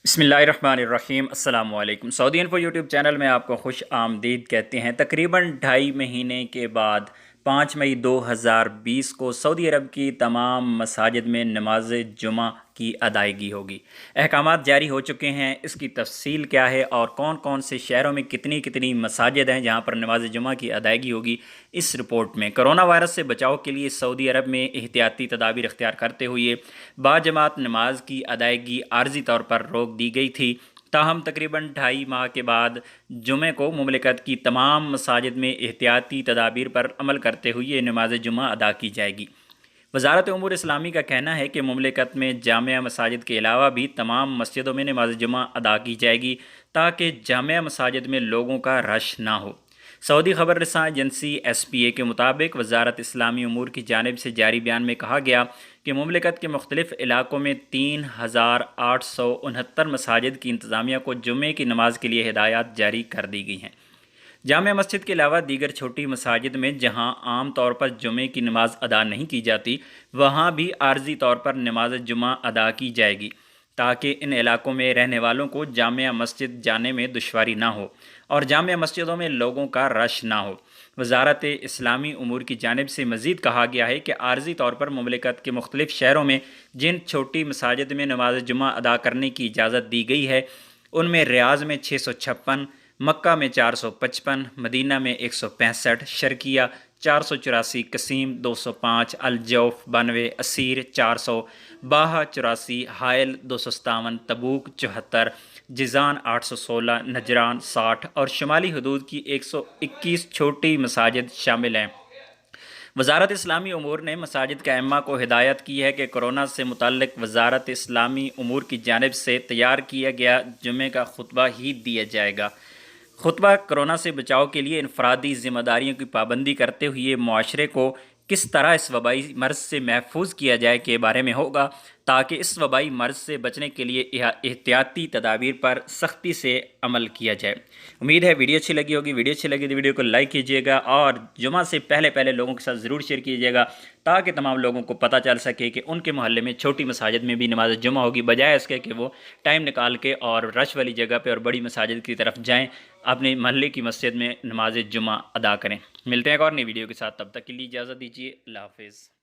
बिस्मिल्लाहिर्रहमानिर्रहीम अस्सलाम वालेकुम। सऊदी इन्फो यूट्यूब चैनल में आपको खुश आमदीद कहते हैं। तकरीबन 2.5 महीने के बाद 5 मई 2020 को सऊदी अरब की तमाम मसाजिद में नमाज जुमा की अदायगी होगी। अहकामात जारी हो चुके हैं। इसकी तफसील क्या है और कौन कौन से शहरों में कितनी कितनी मसाजिद हैं जहां पर नमाज जुमा की अदायगी होगी, इस रिपोर्ट में कोरोना वायरस से बचाव के लिए सऊदी अरब में एहतियाती तदाबीर इख्तियार करते हुए बाजमात नमाज की अदायगी आर्जी तौर पर रोक दी गई थी। ताहम तकरीबन 2.5 माह के बाद जुमे को मुमलिकत की तमाम मसाजिद में एहतियाती तदाबीर पर अमल करते हुए नमाज जुमा अदा की जाएगी। वजारत उमूर इस्लामी का कहना है कि मुमलिकत में जामिया मसाजिद के अलावा भी तमाम मस्जिदों में नमाज जुमा अदा की जाएगी ताकि जामिया मसाजिद में लोगों का रश ना हो। सऊदी खबर रसां एजेंसी SPA के मुताबिक वजारत इस्लामी उमूर की जानिब से जारी बयान में कहा गया कि मुमलिकत के मुख्तलिफ इलाकों में 3,869 मसाजिद की इंतज़ामिया को जुमे की नमाज के लिए हिदायत जारी कर दी गई हैं। जामिया मस्जिद के अलावा दीगर छोटी मसाजिद में जहां आम तौर पर जुमे की नमाज अदा नहीं की जाती, वहां भी आर्जी तौर पर नमाज जुमा अदा की जाएगी ताकि इन इलाकों में रहने वालों को जामिया मस्जिद जाने में दुश्वारी ना हो और जामिया मस्जिदों में लोगों का रश ना हो। वजारत इस्लामी उमूर की जानिब से मज़ीद कहा गया है कि आर्जी तौर पर मुमलिकत के मुख्तलिफ शहरों में जिन छोटी मसाजिद में नमाज जुमा अदा करने की इजाज़त दी गई है, उनमें रियाज़ में 656, मक्का में 455, मदीना में 165, शर्किया 484, कसीम 205, अलजौफ 92, असीर 400, बाहा 84, हायल 257, तबूक 74, जिजान 816, नजरान 60 और शुमाली हदूद की 121 छोटी मसाजिद शामिल हैं। वजारत इस्लामी उमूर ने मसाजिद के अम्मा को हिदायत की है कि कोरोना से मुतल्लिक वजारत इस्लामी उमूर की जानिब से तैयार किया गया जुमे का खुतबा ही दिया जाएगा। खुतबा कोरोना से बचाव के लिए इनफरादी ज़िम्मेदारियों की पाबंदी करते हुए मुआशरे को किस तरह इस वबाई मर्ज़ से महफूज किया जाए के बारे में होगा, ताकि इस वबाई मर्ज़ से बचने के लिए एहतियाती तदाबीर पर सख्ती से अमल किया जाए। उम्मीद है वीडियो अच्छी लगी होगी। वीडियो अच्छी लगी तो वीडियो को लाइक कीजिएगा और जुमा से पहले पहले लोगों के साथ ज़रूर शेयर कीजिएगा ताकि तमाम लोगों को पता चल सके कि उनके मोहल्ले में छोटी मसाजिद में भी नमाज जुमा होगी, बजाय इसके कि वो टाइम निकाल के और रश वाली जगह पे और बड़ी मसाजिद की तरफ जाएं, अपने मोहल्ले की मस्जिद में नमाज जुमा अदा करें। मिलते हैं एक और नई वीडियो के साथ, तब तक के लिए इजाज़त दीजिए। अल्लाह हाफ़िज़।